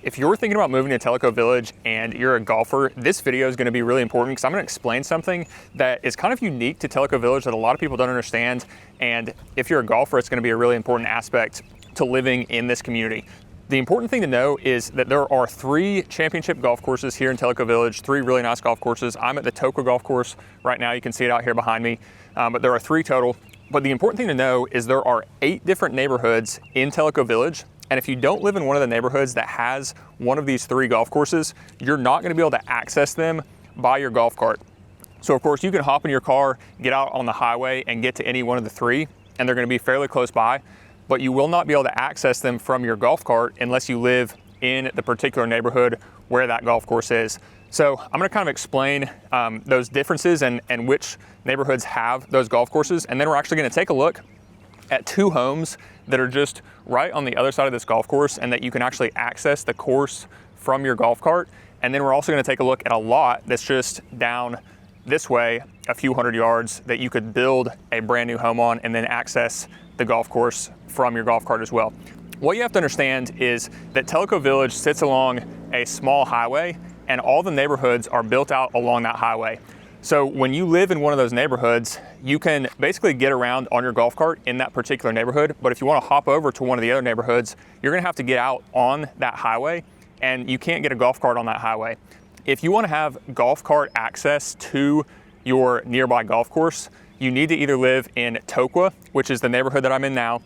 If you're thinking about moving to Tellico Village and you're a golfer, this video is going to be really important because I'm going to explain something that is kind of unique to Tellico Village that a lot of people don't understand. And if you're a golfer, it's going to be a really important aspect to living in this community. The important thing to know is that there are 3 championship golf courses here in Tellico Village, 3 really nice golf courses. I'm at the Tellico golf course right now. You can see it out here behind me, but there are 3 total. But the important thing to know is there are 8 different neighborhoods in Tellico Village. And if you don't live in one of the neighborhoods that has one of these 3 golf courses, you're not going to be able to access them by your golf cart. So of course you can hop in your car, get out on the highway and get to any one of the 3, and they're going to be fairly close by, but you will not be able to access them from your golf cart unless you live in the particular neighborhood where that golf course is. So I'm going to kind of explain those differences and which neighborhoods have those golf courses. And then we're actually going to take a look at 2 homes that are just right on the other side of this golf course and that you can actually access the course from your golf cart. And then we're also going to take a look at a lot that's just down this way a few hundred yards that you could build a brand new home on and then access the golf course from your golf cart as well. What you have to understand is that Tellico Village sits along a small highway and all the neighborhoods are built out along that highway. So when you live in one of those neighborhoods, you can basically get around on your golf cart in that particular neighborhood. But if you want to hop over to one of the other neighborhoods, you're going to have to get out on that highway and you can't get a golf cart on that highway. If you want to have golf cart access to your nearby golf course, you need to either live in Tellico, which is the neighborhood that I'm in now,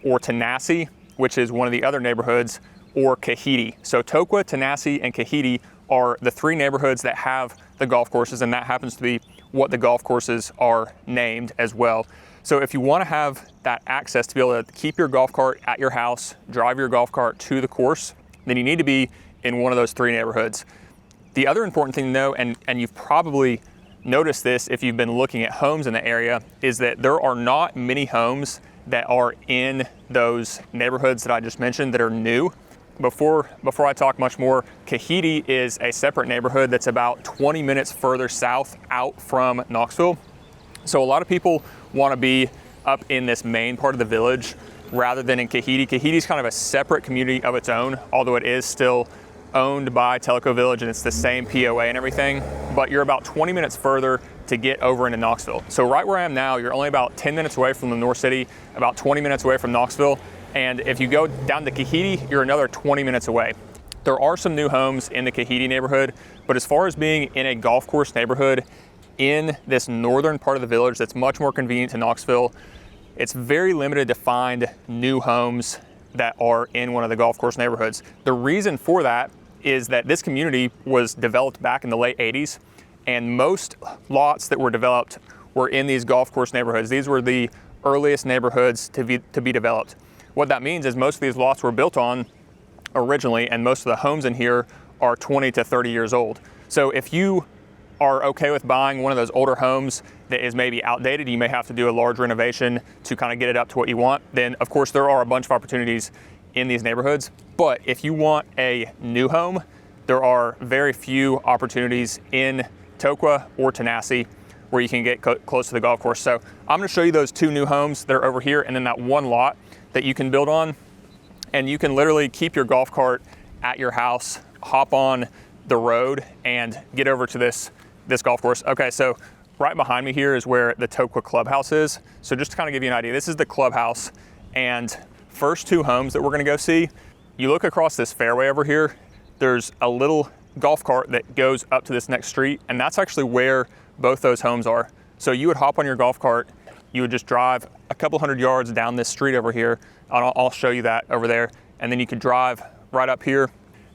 or Tenassi, which is one of the other neighborhoods, or Kahiti. So Tellico, Tenassi, and Kahiti are the 3 neighborhoods that have the golf courses, and that happens to be what the golf courses are named as well. So if you want to have that access to be able to keep your golf cart at your house, drive your golf cart to the course, then you need to be in one of those 3 neighborhoods. The other important thing to know, and you've probably noticed this if you've been looking at homes in the area, is that there are not many homes that are in those neighborhoods that I just mentioned that are new. Before I talk much more, Kahiti is a separate neighborhood that's about 20 minutes further south out from Knoxville. So a lot of people want to be up in this main part of the village rather than in Kahiti. Kahiti is kind of a separate community of its own, although it is still owned by Tellico Village and it's the same POA and everything, but you're about 20 minutes further to get over into Knoxville. So right where I am now, you're only about 10 minutes away from the North City, about 20 minutes away from Knoxville. And if you go down to Kahiti, you're another 20 minutes away. There are some new homes in the Kahiti neighborhood, but as far as being in a golf course neighborhood in this northern part of the village that's much more convenient to Knoxville, it's very limited to find new homes that are in one of the golf course neighborhoods. The reason for that is that this community was developed back in the late 80s, and most lots that were developed were in these golf course neighborhoods. These were the earliest neighborhoods to be developed. What that means is most of these lots were built on originally, and most of the homes in here are 20 to 30 years old. So if you are okay with buying one of those older homes that is maybe outdated, you may have to do a large renovation to kind of get it up to what you want, then of course there are a bunch of opportunities in these neighborhoods. But if you want a new home, there are very few opportunities in Tellico or Tenassi where you can get close to the golf course. So I'm going to show you those 2 new homes that are over here and then that one lot that you can build on, and you can literally keep your golf cart at your house, hop on the road and get over to this golf course. Okay, so right behind me here is where the Tellico clubhouse is. So just to kind of give you an idea, this is the clubhouse, and first 2 homes that we're going to go see, you look across this fairway over here, there's a little golf cart that goes up to this next street, and that's actually where both those homes are. So you would hop on your golf cart, you would just drive a couple hundred yards down this street over here. I'll show you that over there. And then you could drive right up here,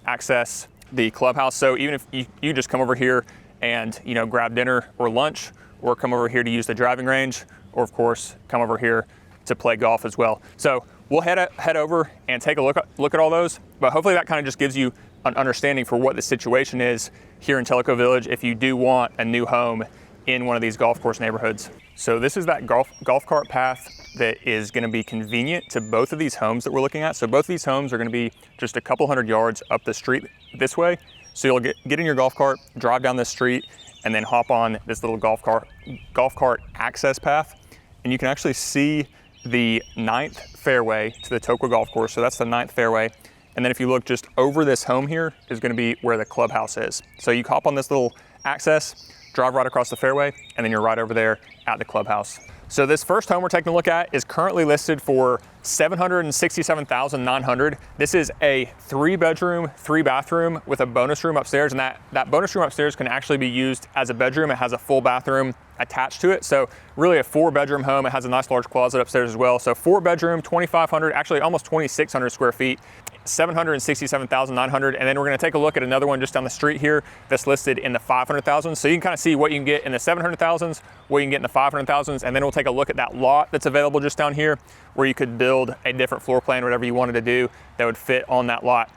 access the clubhouse. So even if you just come over here and grab dinner or lunch, or come over here to use the driving range, or of course come over here to play golf as well. So we'll head over and take a look at all those. But hopefully that kind of just gives you an understanding for what the situation is here in Tellico Village if you do want a new home in one of these golf course neighborhoods. So this is that golf cart path that is going to be convenient to both of these homes that we're looking at. So both of these homes are going to be just a couple hundred yards up the street this way. So you'll get in your golf cart, drive down this street, and then hop on this little golf cart access path. And you can actually see the 9th fairway to the Tellico golf course. So that's the 9th fairway. And then if you look just over this home here is gonna be where the clubhouse is. So you hop on this little access, drive right across the fairway, and then you're right over there at the clubhouse. So this first home we're taking a look at is currently listed for $767,900. This is a 3-bedroom, 3-bathroom with a bonus room upstairs, and that bonus room upstairs can actually be used as a bedroom. It has a full bathroom attached to it. So really a 4-bedroom home. It has a nice large closet upstairs as well. So 4-bedroom, 2,500, actually almost 2,600 square feet, $767,900. And then we're gonna take a look at another one just down the street here that's listed in the 500,000. So you can kind of see what you can get in the 700,000s, what you can get in the 500,000s, and then we'll take a look at that lot that's available just down here where you could build a different floor plan, whatever you wanted to do that would fit on that lot.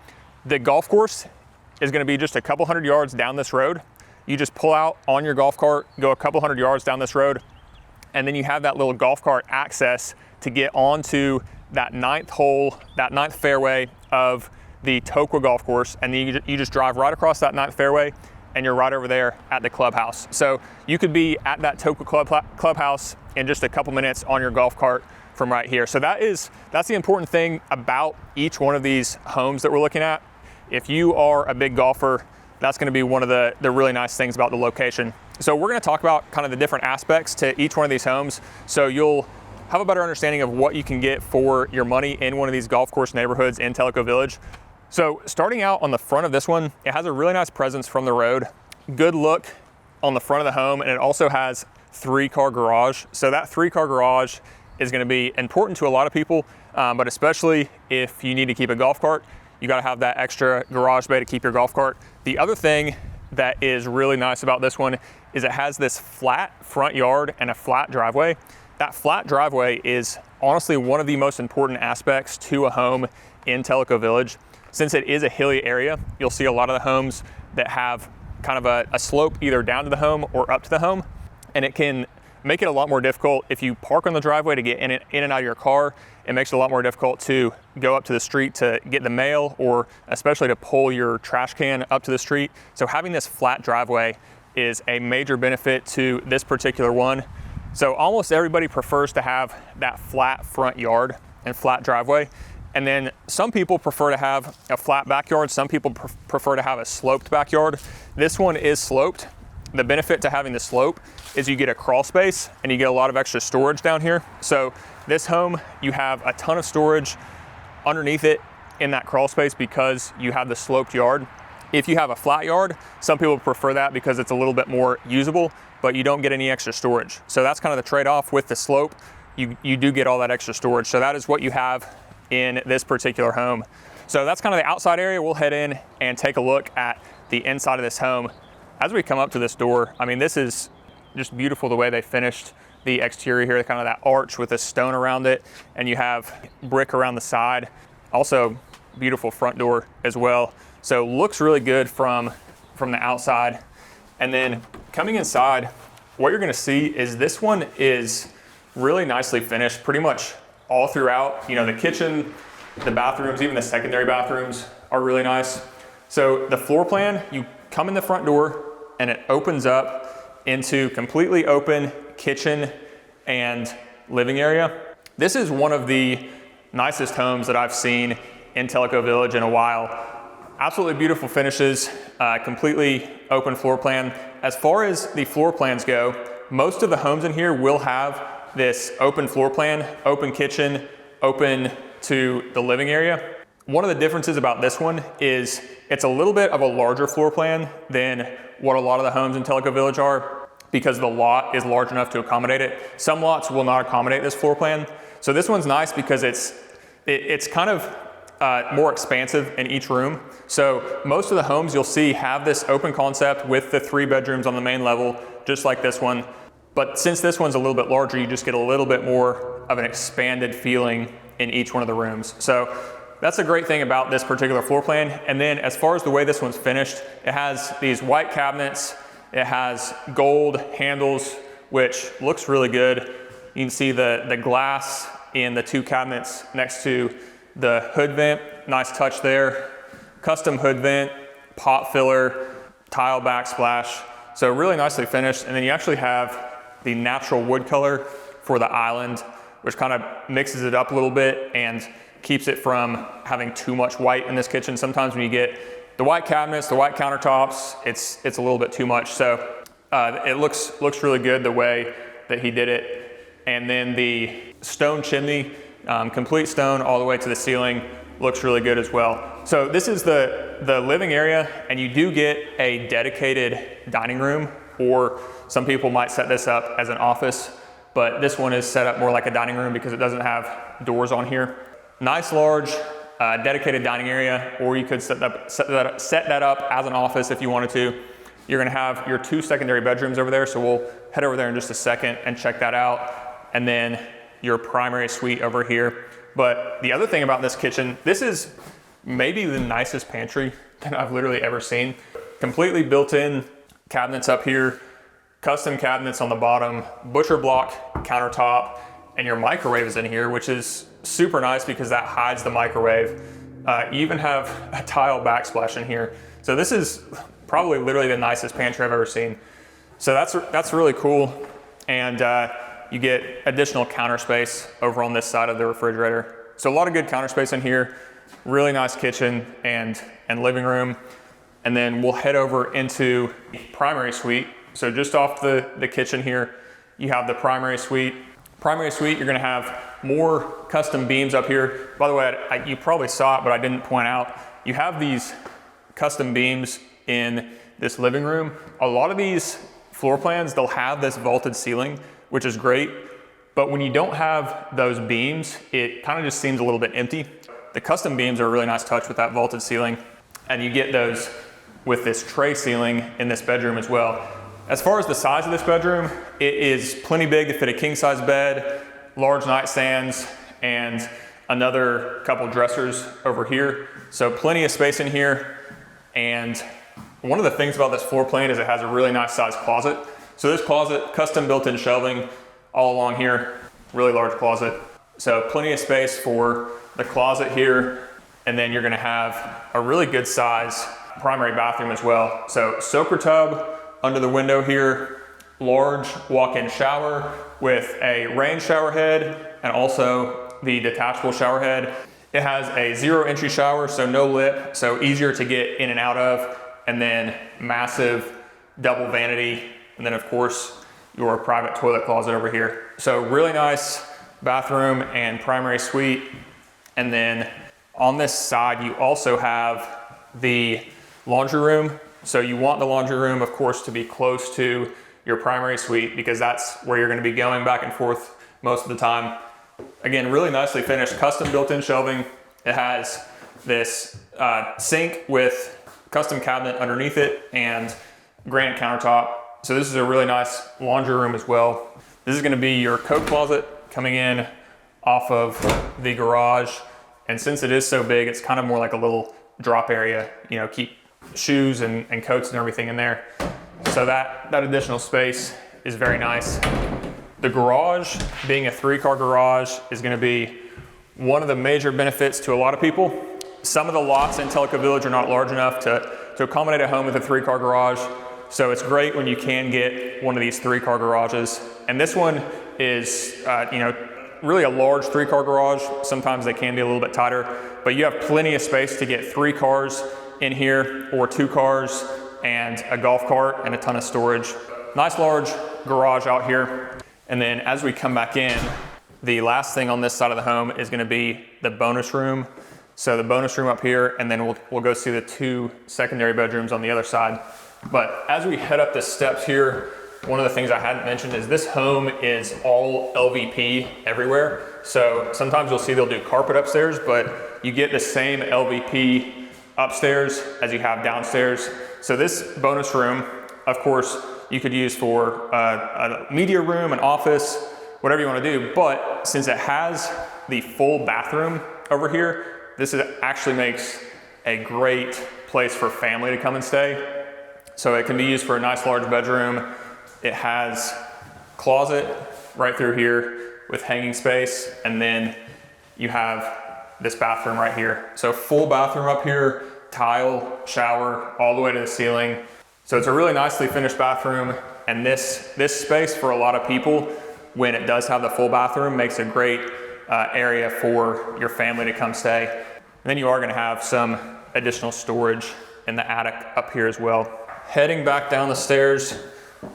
The golf course is gonna be just a couple hundred yards down this road. You just pull out on your golf cart, go a couple hundred yards down this road, and then you have that little golf cart access to get onto that 9th hole, that 9th fairway of the Tellico golf course. And then you just drive right across that 9th fairway and you're right over there at the clubhouse. So you could be at that Tellico clubhouse in just a couple minutes on your golf cart from right here. So that's the important thing about each one of these homes that we're looking at. If you are a big golfer, that's gonna be one of the really nice things about the location. So we're gonna talk about kind of the different aspects to each one of these homes, so you'll have a better understanding of what you can get for your money in one of these golf course neighborhoods in Tellico Village. So starting out on the front of this one, it has a really nice presence from the road, good look on the front of the home, and it also has 3-car garage. So that 3-car garage is gonna be important to a lot of people, but especially if you need to keep a golf cart, you gotta have that extra garage bay to keep your golf cart. The other thing that is really nice about this one is it has this flat front yard and a flat driveway. That flat driveway is honestly one of the most important aspects to a home in Tellico Village. Since it is a hilly area, you'll see a lot of the homes that have kind of a slope either down to the home or up to the home, and it can make it a lot more difficult if you park on the driveway to get in and out of your car. It makes it a lot more difficult to go up to the street to get the mail, or especially to pull your trash can up to the street. So having this flat driveway is a major benefit to this particular one. So almost everybody prefers to have that flat front yard and flat driveway. And then some people prefer to have a flat backyard. Some people prefer to have a sloped backyard. This one is sloped. The benefit to having the slope is you get a crawl space and you get a lot of extra storage down here. So this home, you have a ton of storage underneath it in that crawl space because you have the sloped yard. If you have a flat yard, some people prefer that because it's a little bit more usable, but you don't get any extra storage. So that's kind of the trade-off with the slope. You do get all that extra storage. So that is what you have in this particular home. So that's kind of the outside area. We'll head in and take a look at the inside of this home. As we come up to this door, I mean, this is just beautiful the way they finished the exterior here, kind of that arch with a stone around it, and you have brick around the side. Also, beautiful front door as well. So looks really good from the outside. And then coming inside, what you're gonna see is this one is really nicely finished, pretty much all throughout. You know, the kitchen, the bathrooms, even the secondary bathrooms are really nice. So the floor plan, you come in the front door and it opens up into completely open kitchen and living area. This is one of the nicest homes that I've seen in Tellico Village in a while. Absolutely beautiful finishes, completely open floor plan. As far as the floor plans go, most of the homes in here will have this open floor plan, open kitchen, open to the living area. One of the differences about this one is it's a little bit of a larger floor plan than what a lot of the homes in Tellico Village are, because the lot is large enough to accommodate it. Some lots will not accommodate this floor plan. So this one's nice because it's kind of more expansive in each room. So most of the homes you'll see have this open concept with the 3 bedrooms on the main level, just like this one. But since this one's a little bit larger, you just get a little bit more of an expanded feeling in each one of the rooms. So that's a great thing about this particular floor plan. And then as far as the way this one's finished, it has these white cabinets, it has gold handles, which looks really good. You can see the glass in the 2 cabinets next to the hood vent, nice touch there. Custom hood vent, pot filler, tile backsplash. So really nicely finished. And then you actually have the natural wood color for the island, which kind of mixes it up a little bit and keeps it from having too much white in this kitchen. Sometimes when you get the white cabinets, the white countertops, it's a little bit too much. So it looks really good the way that he did it. And then the stone chimney, complete stone all the way to the ceiling, looks really good as well. So this is the living area, and you do get a dedicated dining room, or some people might set this up as an office, but this one is set up more like a dining room because it doesn't have doors on here. Nice large dedicated dining area, or you could set that up as an office if you wanted to. You're gonna have your 2 secondary bedrooms over there, so we'll head over there in just a second and check that out. And then your primary suite over here. But the other thing about this kitchen, this is maybe the nicest pantry that I've literally ever seen. Completely built-in cabinets up here, custom cabinets on the bottom, butcher block countertop, and your microwave is in here, which is super nice because that hides the microwave. You even have a tile backsplash in here. So this is probably literally the nicest pantry I've ever seen. So that's really cool. And you get additional counter space over on this side of the refrigerator. So a lot of good counter space in here, really nice kitchen and living room. And then we'll head over into the primary suite. So just off the kitchen here, you have the primary suite. Primary suite, you're gonna have more custom beams up here. By the way, you probably saw it, but I didn't point out, you have these custom beams in this living room. A lot of these floor plans, they'll have this vaulted ceiling, which is great. But when you don't have those beams, it kind of just seems a little bit empty. The custom beams are a really nice touch with that vaulted ceiling. And you get those with this tray ceiling in this bedroom as well. As far as the size of this bedroom, it is plenty big to fit a king size bed, large nightstands, and another couple dressers over here. So plenty of space in here. And one of the things about this floor plan is it has a really nice size closet. So this closet, custom built-in shelving all along here, really large closet. So plenty of space for the closet here. And then you're gonna have a really good size primary bathroom as well. So soaker tub under the window here, large walk-in shower with a rain shower head and also the detachable shower head. It has a 0 entry shower, so no lip, so easier to get in and out of. And then massive double vanity. And then of course, your private toilet closet over here. So really nice bathroom and primary suite. And then on this side, you also have the laundry room. So you want the laundry room, of course, to be close to your primary suite because that's where you're gonna be going back and forth most of the time. Again, really nicely finished, custom built-in shelving. It has this sink with custom cabinet underneath it and granite countertop. So this is a really nice laundry room as well. This is gonna be your coat closet coming in off of the garage. And since it is so big, it's kind of more like a little drop area, you know, keep shoes and coats and everything in there. So that additional space is very nice. The garage, being a 3-car garage, is gonna be one of the major benefits to a lot of people. Some of the lots in Tellico Village are not large enough to accommodate a home with a 3-car garage. So it's great when you can get one of these 3-car garages. And this one is, you know, really a large 3-car garage. Sometimes they can be a little bit tighter, but you have plenty of space to get 3 cars in here or 2 cars and a golf cart and a ton of storage. Nice large garage out here. And then as we come back in, the last thing on this side of the home is gonna be the bonus room. So the bonus room up here, and then we'll go see the 2 secondary bedrooms on the other side. But as we head up the steps here, one of the things I hadn't mentioned is this home is all LVP everywhere. So sometimes you'll see they'll do carpet upstairs, but you get the same LVP upstairs as you have downstairs. So this bonus room, of course, you could use for a media room, an office, whatever you want to do. But since it has the full bathroom over here, this actually makes a great place for family to come and stay. So it can be used for a nice large bedroom. It has closet right through here with hanging space. And then you have this bathroom right here. So full bathroom up here, tile, shower, all the way to the ceiling. So it's a really nicely finished bathroom. And this space for a lot of people, when it does have the full bathroom, makes a great area for your family to come stay. And then you are gonna have some additional storage in the attic up here as well. Heading back down the stairs,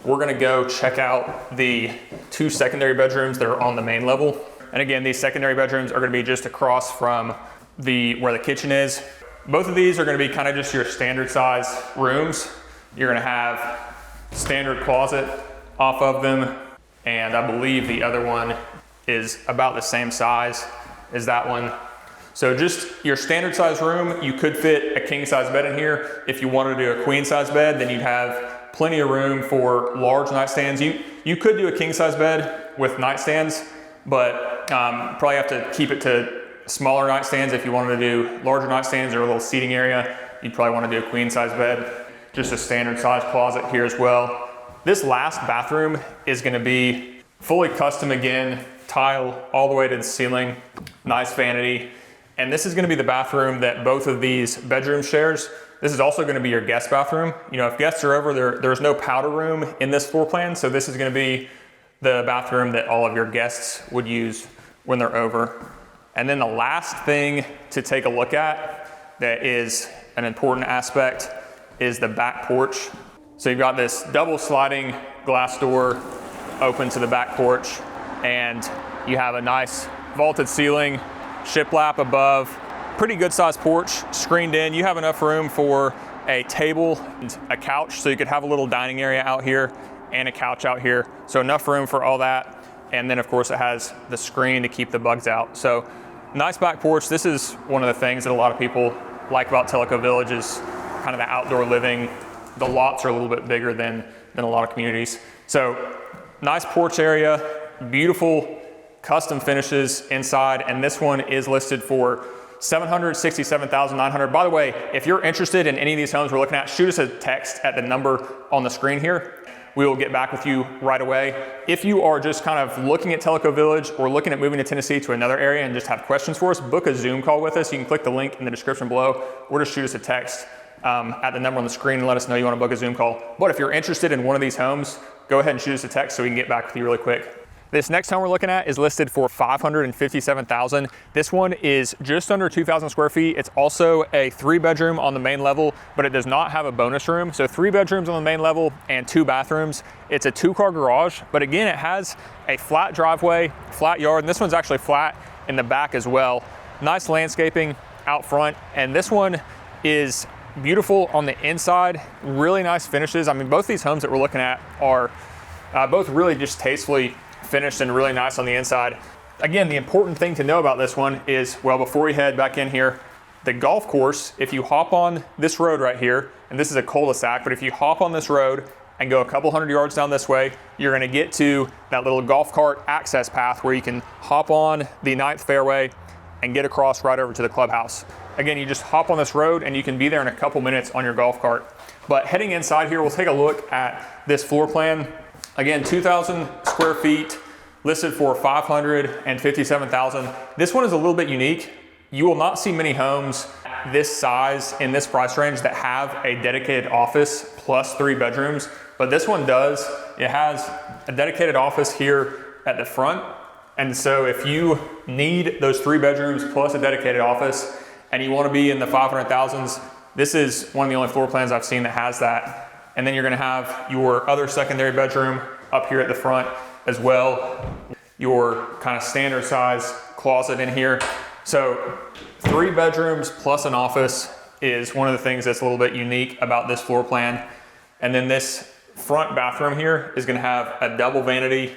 we're gonna go check out the 2 secondary bedrooms that are on the main level. And again, these secondary bedrooms are gonna be just across from where the kitchen is. Both of these are gonna be kind of just your standard size rooms. You're gonna have standard closet off of them, and I believe the other one is about the same size as that one. So just your standard size room, you could fit a king size bed in here. If you wanted to do a queen size bed, then you'd have plenty of room for large nightstands. You could do a king size bed with nightstands, but probably have to keep it to smaller nightstands. If you wanted to do larger nightstands or a little seating area, you'd probably want to do a queen size bed. Just a standard size closet here as well. This last bathroom is gonna be fully custom again, tile all the way to the ceiling, nice vanity. And this is gonna be the bathroom that both of these bedrooms shares. This is also gonna be your guest bathroom. You know, if guests are over, there's no powder room in this floor plan, so this is gonna be the bathroom that all of your guests would use when they're over. And then the last thing to take a look at that is an important aspect is the back porch. So you've got this double sliding glass door open to the back porch, and you have a nice vaulted ceiling, shiplap above, pretty good sized porch screened in. You have enough room for a table and a couch, so you could have a little dining area out here and a couch out here. So enough room for all that. And then of course it has the screen to keep the bugs out. So nice back porch. This is one of the things that a lot of people like about Tellico Village is kind of the outdoor living. The lots are a little bit bigger than a lot of communities. So nice porch area, beautiful custom finishes inside, and this one is listed for $767,900. By the way, if you're interested in any of these homes we're looking at, shoot us a text at the number on the screen here. We will get back with you right away. If you are just kind of looking at Tellico Village or looking at moving to Tennessee to another area and just have questions for us, book a Zoom call with us. You can click the link in the description below, or just shoot us a text at the number on the screen and let us know you want to book a Zoom call. But if you're interested in one of these homes, go ahead and shoot us a text so we can get back with you really quick. This next home we're looking at is listed for $557,000. This one is just under 2,000 square feet. It's also a 3-bedroom on the main level, but it does not have a bonus room. So 3 bedrooms on the main level and 2 bathrooms. It's a 2-car garage, but again, it has a flat driveway, flat yard, and this one's actually flat in the back as well. Nice landscaping out front, and this one is beautiful on the inside, really nice finishes. I mean, both these homes that we're looking at are both really just tastefully finished and really nice on the inside. Again, the important thing to know about this one is, well, before we head back in here, the golf course, if you hop on this road right here, and this is a cul-de-sac, but if you hop on this road and go a couple hundred yards down this way, you're gonna get to that little golf cart access path where you can hop on the 9th fairway and get across right over to the clubhouse. Again, you just hop on this road and you can be there in a couple minutes on your golf cart. But heading inside here, we'll take a look at this floor plan. Again, 2,000 square feet, listed for $557,000. This one is a little bit unique. You will not see many homes this size in this price range that have a dedicated office plus 3 bedrooms, but this one does. It has a dedicated office here at the front. And so if you need those 3 bedrooms plus a dedicated office and you want to be in the 500,000s, this is one of the only floor plans I've seen that has that. And then you're gonna have your other secondary bedroom up here at the front as well. Your kind of standard size closet in here. So 3 bedrooms plus an office is one of the things that's a little bit unique about this floor plan. And then this front bathroom here is gonna have a double vanity,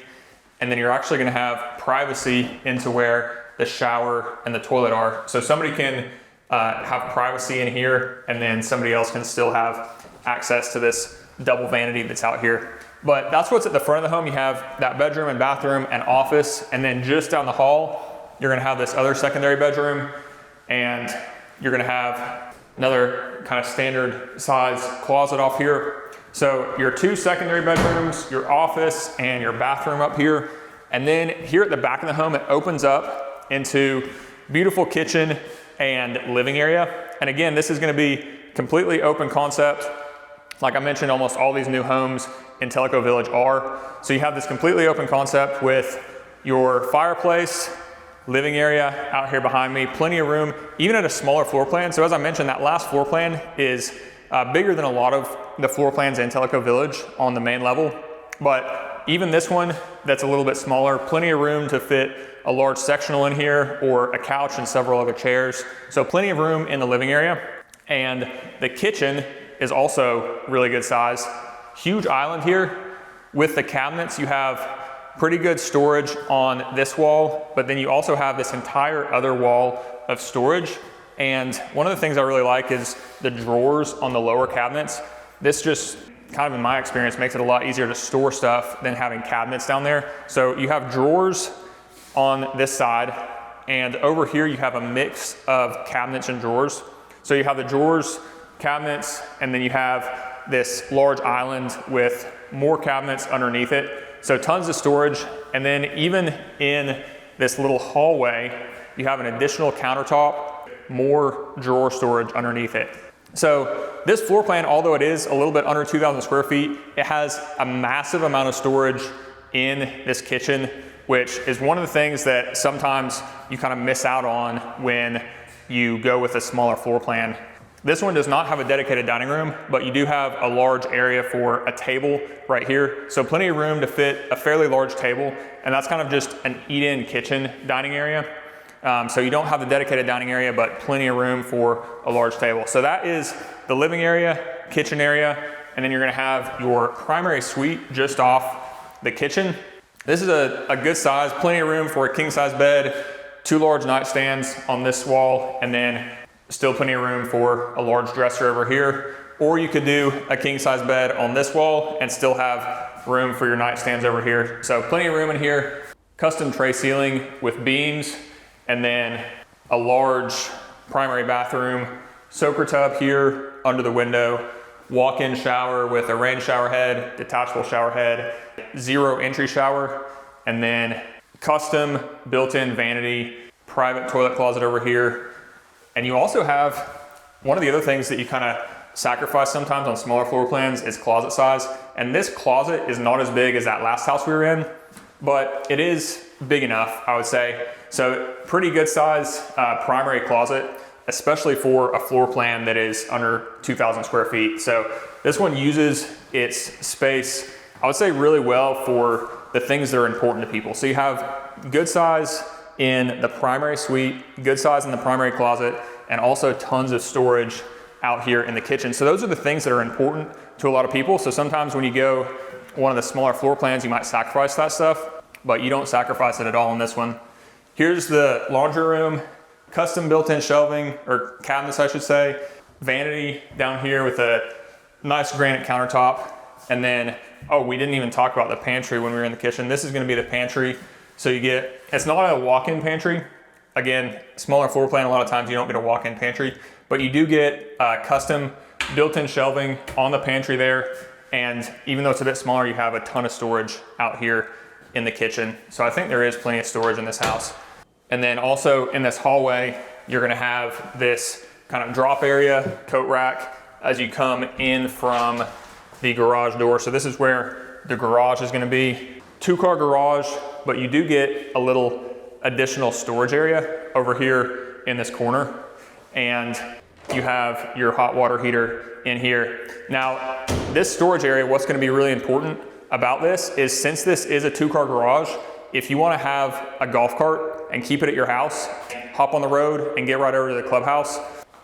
and then you're actually gonna have privacy into where the shower and the toilet are. So somebody can have privacy in here, and then somebody else can still have access to this double vanity that's out here. But that's what's at the front of the home. You have that bedroom and bathroom and office, and then just down the hall, you're gonna have this other secondary bedroom, and you're gonna have another kind of standard size closet off here. So your 2 secondary bedrooms, your office, and your bathroom up here. And then here at the back of the home, it opens up into beautiful kitchen and living area. And again, this is gonna be completely open concept. Like I mentioned, almost all these new homes in Tellico Village are. So you have this completely open concept with your fireplace, living area out here behind me, plenty of room, even at a smaller floor plan. So as I mentioned, that last floor plan is bigger than a lot of the floor plans in Tellico Village on the main level. But even this one that's a little bit smaller, plenty of room to fit a large sectional in here or a couch and several other chairs. So plenty of room in the living area. And the kitchen is also really good size. Huge island here. With the cabinets, you have pretty good storage on this wall, but then you also have this entire other wall of storage. And one of the things I really like is the drawers on the lower cabinets. This just kind of, in my experience, makes it a lot easier to store stuff than having cabinets down there. So you have drawers on this side, and over here you have a mix of cabinets and drawers. So you have the drawers, cabinets, and then you have this large island with more cabinets underneath it. So tons of storage. And then even in this little hallway, you have an additional countertop, more drawer storage underneath it. So this floor plan, although it is a little bit under 2,000 square feet, it has a massive amount of storage in this kitchen, which is one of the things that sometimes you kind of miss out on when you go with a smaller floor plan. This one does not have a dedicated dining room, but you do have a large area for a table right here. So plenty of room to fit a fairly large table, and that's kind of just an eat-in kitchen dining area. So you don't have the dedicated dining area, but plenty of room for a large table. So that is the living area, kitchen area, and then you're gonna have your primary suite just off the kitchen. This is a good size, plenty of room for a king size bed, 2 large nightstands on this wall, and then still plenty of room for a large dresser over here. Or you could do a king size bed on this wall and still have room for your nightstands over here. So plenty of room in here, custom tray ceiling with beams, and then a large primary bathroom, soaker tub here under the window, walk-in shower with a rain shower head, detachable shower head, 0 entry shower, and then custom built-in vanity, private toilet closet over here. And you also have, one of the other things that you kind of sacrifice sometimes on smaller floor plans is closet size. And this closet is not as big as that last house we were in, but it is big enough, I would say. So pretty good size primary closet, especially for a floor plan that is under 2,000 square feet. So this one uses its space, I would say, really well for the things that are important to people. So you have good size in the primary suite, good size in the primary closet, and also tons of storage out here in the kitchen. So those are the things that are important to a lot of people. So sometimes when you go one of the smaller floor plans, you might sacrifice that stuff, but you don't sacrifice it at all in this one. Here's the laundry room, custom built-in shelving, or cabinets I should say, vanity down here with a nice granite countertop. And then, oh, we didn't even talk about the pantry when we were in the kitchen. This is gonna be the pantry. So you get, it's not a walk-in pantry. Again, smaller floor plan, a lot of times you don't get a walk-in pantry, but you do get custom built-in shelving on the pantry there. And even though it's a bit smaller, you have a ton of storage out here in the kitchen. So I think there is plenty of storage in this house. And then also in this hallway, you're gonna have this kind of drop area, coat rack, as you come in from the garage door. So this is where the garage is gonna be. 2-car garage, but you do get a little additional storage area over here in this corner. And you have your hot water heater in here. Now, this storage area, what's gonna be really important about this is, since this is a 2-car garage, if you wanna have a golf cart and keep it at your house, hop on the road and get right over to the clubhouse,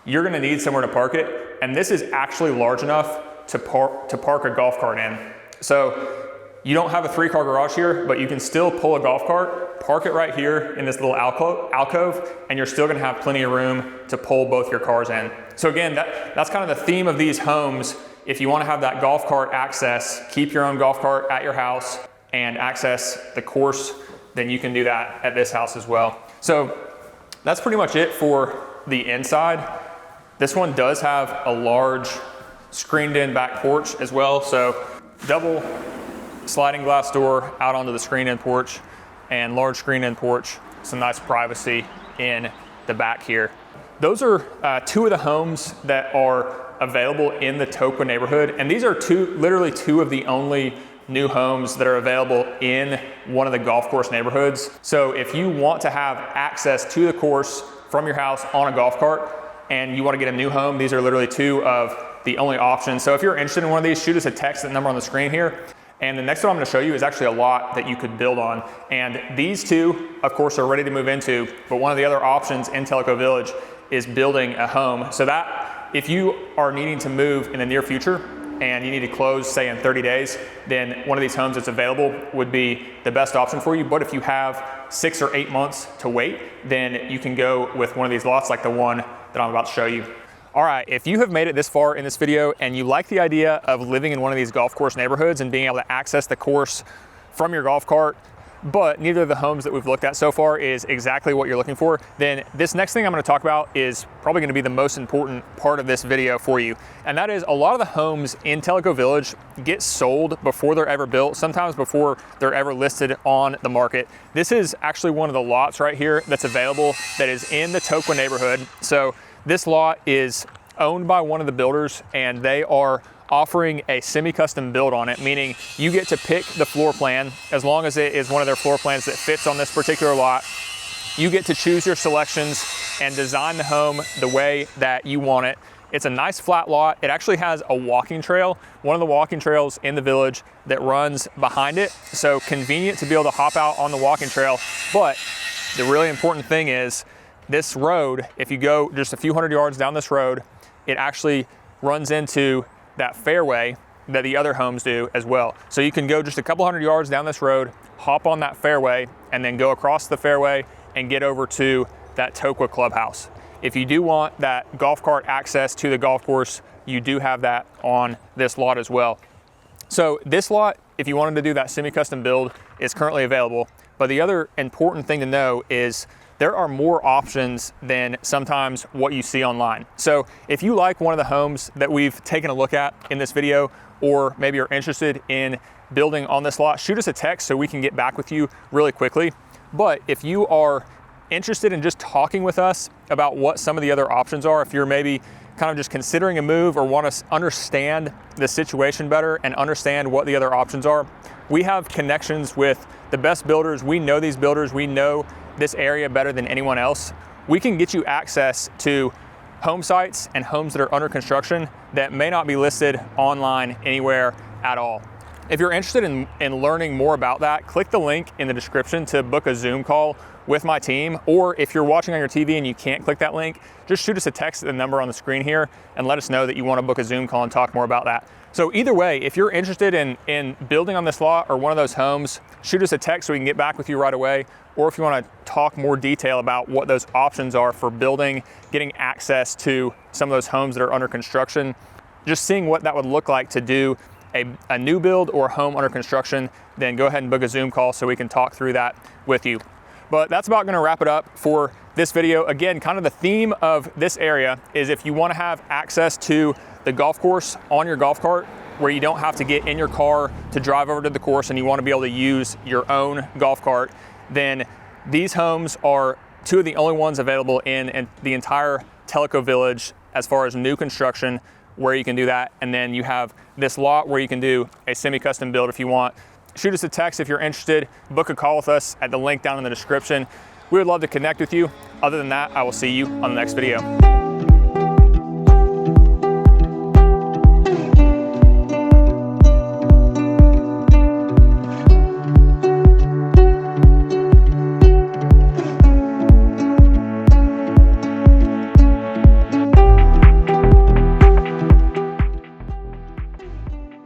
you're gonna need somewhere to park it. And this is actually large enough to park a golf cart in. So you don't have a 3-car garage here, but you can still pull a golf cart, park it right here in this little alcove, and you're still gonna have plenty of room to pull both your cars in. So again, that's kind of the theme of these homes. If you wanna have that golf cart access, keep your own golf cart at your house and access the course, then you can do that at this house as well. So that's pretty much it for the inside. This one does have a large screened in back porch as well. So double sliding glass door out onto the screen-in porch and large screen-in porch. Some nice privacy in the back here. Those are 2 of the homes that are available in the Tellico neighborhood. And these are literally two of the only new homes that are available in one of the golf course neighborhoods. So if you want to have access to the course from your house on a golf cart and you want to get a new home, these are literally two of the only options. So if you're interested in one of these, shoot us a text at the number on the screen here. And the next one I'm going to show you is actually a lot that you could build on. And these two, of course, are ready to move into, but one of the other options in Tellico Village is building a home. So that if you are needing to move in the near future and you need to close, say in 30 days, then one of these homes that's available would be the best option for you. But if you have 6 or 8 months to wait, then you can go with one of these lots like the one that I'm about to show you. All right, if you have made it this far in this video and you like the idea of living in one of these golf course neighborhoods and being able to access the course from your golf cart, but neither of the homes that we've looked at so far is exactly what you're looking for, then this next thing I'm going to talk about is probably going to be the most important part of this video for you. And that is a lot of the homes in Tellico Village get sold before they're ever built, sometimes before they're ever listed on the market. This is actually one of the lots right here that's available that is in the Tellico neighborhood. So this lot is owned by one of the builders and they are offering a semi-custom build on it, meaning you get to pick the floor plan as long as it is one of their floor plans that fits on this particular lot. You get to choose your selections and design the home the way that you want it. It's a nice flat lot. It actually has a walking trail, one of the walking trails in the village that runs behind it. So convenient to be able to hop out on the walking trail. But the really important thing is this road, if you go just a few hundred yards down this road, it actually runs into that fairway that the other homes do as well. So you can go just a couple hundred yards down this road, hop on that fairway, and then go across the fairway and get over to that Tellico clubhouse. If you do want that golf cart access to the golf course, you do have that on this lot as well. So this lot, if you wanted to do that semi-custom build, is currently available. But the other important thing to know is there are more options than sometimes what you see online. So if you like one of the homes that we've taken a look at in this video, or maybe you're interested in building on this lot, shoot us a text so we can get back with you really quickly. But if you are interested in just talking with us about what some of the other options are, if you're maybe kind of just considering a move or want to understand the situation better and understand what the other options are, we have connections with the best builders. We know these builders. We know this area better than anyone else. We can get you access to home sites and homes that are under construction that may not be listed online anywhere at all. If you're interested in learning more about that, click the link in the description to book a Zoom call with my team. Or if you're watching on your TV and you can't click that link, just shoot us a text at the number on the screen here and let us know that you want to book a Zoom call and talk more about that. So either way, if you're interested in building on this lot or one of those homes, shoot us a text so we can get back with you right away. Or if you want to talk more detail about what those options are for building, getting access to some of those homes that are under construction, just seeing what that would look like to do a new build or home under construction, then go ahead and book a Zoom call so we can talk through that with you. But that's about going to wrap it up for this video. Again, kind of the theme of this area is if you want to have access to the golf course on your golf cart where you don't have to get in your car to drive over to the course and you want to be able to use your own golf cart, then these homes are two of the only ones available in the entire Tellico Village as far as new construction where you can do that. And then you have this lot where you can do a semi-custom build if you want. Shoot us a text if you're interested. Book a call with us at the link down in the description. We would love to connect with you. Other than that, I will see you on the next video.